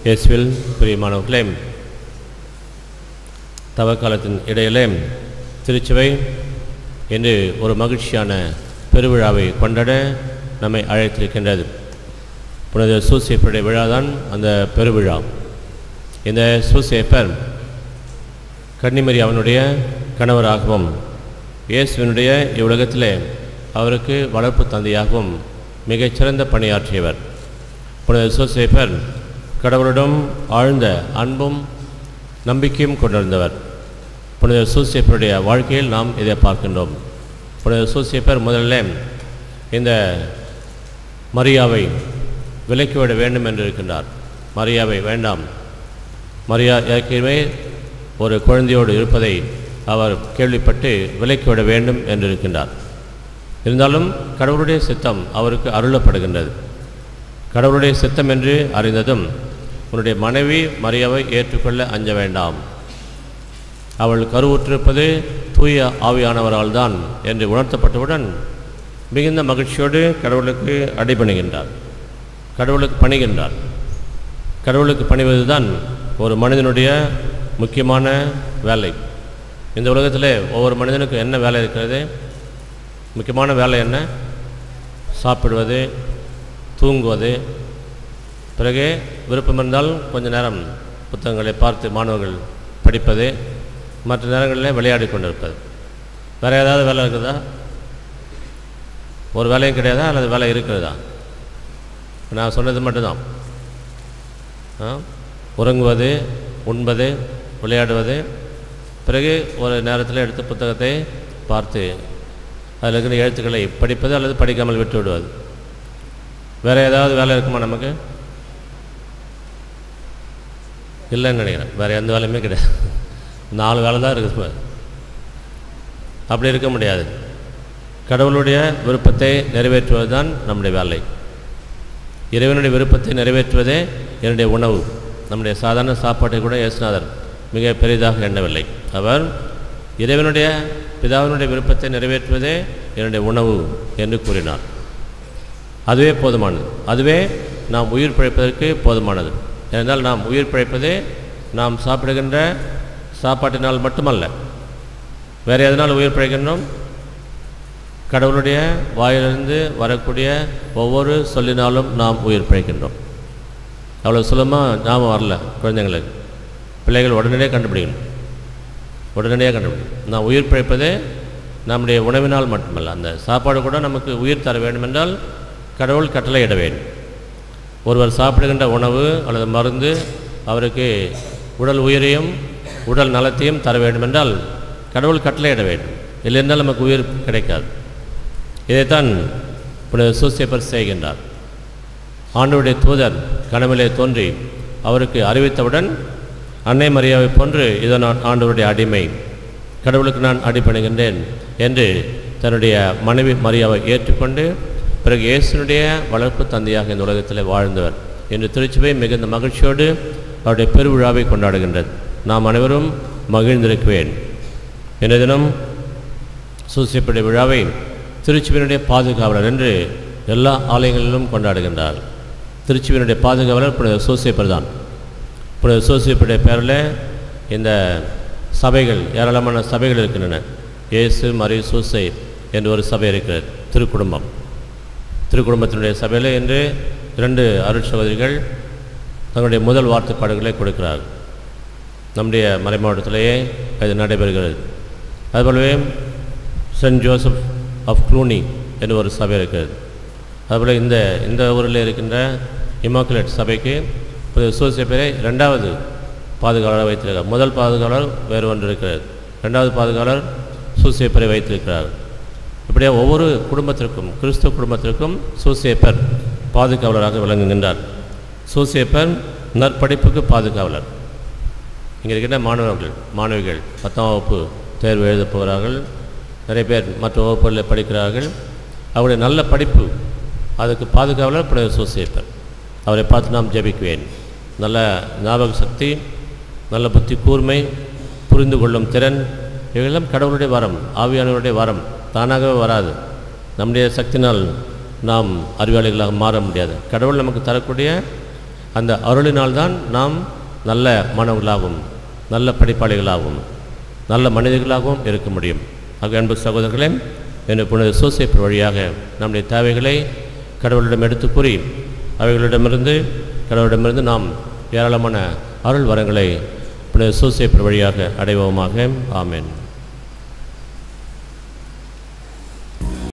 இயேசுவில் பிரியமானவர்களே, தவக்காலத்தின் இடையிலே திருச்சபை என்று ஒரு மகிழ்ச்சியான பெருவிழாவை கொண்டாட நம்மை அழைத்திருக்கின்றது. புனித சூசேப்பருடைய விழாதான் அந்த பெருவிழா. இந்த சூசேப்பர் கன்னிமரி அவனுடைய கணவராகவும் இயேசுவினுடைய இவ்வுலகத்திலே அவருக்கு வளர்ப்பு தந்தையாகவும் மிகச்சிறந்த பணியாற்றியவர். புனித சூசேப்பர் கடவுளிடம் ஆழ்ந்த அன்பும் நம்பிக்கையும் கொண்டிருந்தவர். புனித சூசேப்பருடைய வாழ்க்கையில் நாம் இதை பார்க்கின்றோம். புனித சூசேப்பர் முதல்ல இந்த மரியாவை விலக்கிவிட வேண்டும் என்று இருக்கின்றார். மரியாவை வேண்டாம், மரியா ஏற்கனவே ஒரு குழந்தையோடு இருப்பதை அவர் கேள்விப்பட்டு விலக்கிவிட வேண்டும் என்று இருக்கின்றார். இருந்தாலும் கடவுளுடைய சித்தம் அவருக்கு அருளப்படுகின்றது. கடவுளுடைய சித்தம் என்று அறிந்ததும் உன்னுடைய மனைவி மரியாவை ஏற்றுக்கொள்ள அஞ்ச வேண்டாம், அவள் கருவுற்றிருப்பது தூய ஆவியானவரால் தான் என்று உணர்த்தப்பட்டவுடன் மிகுந்த மகிழ்ச்சியோடு கடவுளுக்கு அடிபணிகின்றார், கடவுளுக்கு பணிகின்றார். கடவுளுக்கு பணிவது தான் ஒரு மனிதனுடைய முக்கியமான வேலை. இந்த உலகத்தில் ஒவ்வொரு மனிதனுக்கும் என்ன வேலை இருக்கிறது? முக்கியமான வேலை என்ன? சாப்பிடுவது, தூங்குவது, பிறகு விருப்பம் இருந்தால் கொஞ்ச நேரம் புத்தகங்களை பார்த்து மாணவர்கள் படிப்பது, மற்ற நேரங்களில் விளையாடி கொண்டிருப்பது. வேறு ஏதாவது வேலை இருக்குதா? ஒரு வேலையும் கிடையாதா? அல்லது வேலை இருக்கிறதா? நான் சொன்னது மட்டும்தான். உறங்குவது, உண்பது, விளையாடுவது, பிறகு ஒரு நேரத்தில் எடுத்து புத்தகத்தை பார்த்து அதில் இருக்கிற எழுத்துக்களை படிப்பது அல்லது படிக்காமல் விட்டு விடுவது. வேறு ஏதாவது வேலை இருக்குமா? நமக்கு இல்லைன்னு நினைக்கிறேன். வேறு எந்த வேலையுமே கிடையாது. 4 வேலை தான் இருக்குது. அப்படி இருக்க முடியாது. கடவுளுடைய விருப்பத்தை நிறைவேற்றுவது தான் நம்முடைய வேலை. இறைவனுடைய விருப்பத்தை நிறைவேற்றுவதே என்னுடைய உணவு. நம்முடைய சாதாரண சாப்பாட்டை கூட இயேசுநாதர் மிக பெரிதாக எண்ணவில்லை. அவர் இறைவனுடைய பிதாவினுடைய விருப்பத்தை நிறைவேற்றுவதே என்னுடைய உணவு என்று கூறினார். அதுவே போதுமானது. அதுவே நாம் உயிர் பிழைப்பதற்கு போதுமானது. ஏனென்றால் நாம் உயிர் பிழைப்பதே நாம் சாப்பிடுகின்ற சாப்பாட்டினால் மட்டுமல்ல. வேறு எதனால் உயிர் பிழைக்கின்றோம்? கடவுளுடைய வாயிலிருந்து வரக்கூடிய ஒவ்வொரு சொல்லினாலும் நாம் உயிர் பிழைக்கின்றோம். அவ்வளோ சுலபமாக ஞாபகம் வரல குழந்தைங்களுக்கு. பிள்ளைகள் உடனடியாக கண்டுபிடிக்கணும், உடனடியாக கண்டுபிடிக்கணும். நாம் உயிர் பிழைப்பதே நம்முடைய உணவினால் மட்டுமல்ல. அந்த சாப்பாடு கூட நமக்கு உயிர் தர வேண்டுமென்றால் கடவுள் கட்டளையிட வேண்டும். ஒருவர் சாப்பிடுகின்ற உணவு அல்லது மருந்து அவருக்கு உடல் உயிரையும் உடல் நலத்தையும் தர வேண்டுமென்றால் கடவுள் கட்டளையிட வேண்டும். இல்லைன்றால் நமக்கு உயிர் கிடைக்காது. இதைத்தான் புனித சூசேப்பர் செய்கின்றார். ஆண்டவருடைய தூதர் கனவிலே தோன்றி அவருக்கு அறிவித்தவுடன் அன்னை மரியாவை போன்று இதோ நான் ஆண்டவருடைய அடிமை, கடவுளுக்கு நான் அடிபணிகின்றேன் என்று தன்னுடைய மனைவி மரியாவை ஏற்றுக்கொண்டு பிறகு இயேசுனுடைய வளர்ப்பு தந்தையாக இந்த உலகத்தில் வாழ்ந்தவர். இன்று திருச்சபை மிகுந்த மகிழ்ச்சியோடு அவருடைய பெருவிழாவை கொண்டாடுகின்றது. நாம் அனைவரும் மகிழ்ந்திருக்குவேன். இன்றைய தினம் சூசேப்பருடைய விழாவை திருச்சபையினுடைய பாதுகாவலர் என்று எல்லா ஆலயங்களிலும் கொண்டாடுகின்றார். திருச்சபையினுடைய பாதுகாவலர் புனித சூசேப்பர் தான். புனித சூசேப்பருடைய பெயரில் இந்த சபைகள், ஏராளமான சபைகள் இருக்கின்றன. இயேசு மரி சூசை என்று ஒரு சபை இருக்கிறது, திருக்குடும்பம். திருக்குடும்பத்தினுடைய சபையில் இன்று 2 அருட்சகோதரிகள் தங்களுடைய முதல் வார்த்தைப்பாடுகளை கொடுக்கிறார்கள். நம்முடைய மறை மாவட்டத்திலேயே இது நடைபெறுகிறது. அதுபோலவே சென்ட் ஜோசப் ஆஃப் க்ளூனி என்று ஒரு சபை இருக்கிறது. அதுபோல் இந்த ஊரில் இருக்கின்ற இமாக்குலேட் சபைக்கு சூசேப்பரை 2வது பாதுகாவலர் வைத்திருக்கிறார். முதல் பாதுகாவலர் வேறு ஒன்று இருக்கிறது, 2வது பாதுகாவலர் சூசேப்பரை வைத்திருக்கிறார். இப்படியே ஒவ்வொரு குடும்பத்திற்கும், கிறிஸ்துவ குடும்பத்திற்கும் சூசேப்பர் பாதுகாவலராக விளங்குகின்றார். சூசேப்பர் நற்படிப்புக்கு பாதுகாவலர். இங்கே இருக்கின்ற மாணவிகள் 10ஆம் வகுப்பு தேர்வு எழுதப் போகிறார்கள். நிறைய பேர் மற்ற வகுப்புகளில் படிக்கிறார்கள். அவருடைய நல்ல படிப்பு அதுக்கு பாதுகாவலர் புனித சூசேப்பர். அவரை பார்த்து நாம் ஜெபிக்குவேன். நல்ல ஞாபக சக்தி, நல்ல புத்தி கூர்மை, புரிந்து கொள்ளும் திறன், இவையெல்லாம் கடவுளுடைய வரம், ஆவியானவருடைய வரம். தானாகவே வராது. நம்முடைய சக்தினால் நாம் அறிவாளிகளாக மாற முடியாது. கடவுள் நமக்கு தரக்கூடிய அந்த அருளினால்தான் நாம் நல்ல மாணவர்களாகவும் நல்ல படிப்பாளிகளாகவும் நல்ல மனிதர்களாகவும் இருக்க முடியும். ஆக அன்பு சகோதரர்களே, என்று புனித சூசையப்பர் வழியாக நம்முடைய தேவைகளை கடவுளிடம் எடுத்து கூறி கடவுளிடமிருந்து நாம் ஏராளமான அருள் வரங்களை புனித சூசையப்பர் வழியாக அடைவோமாக. ஆமென்.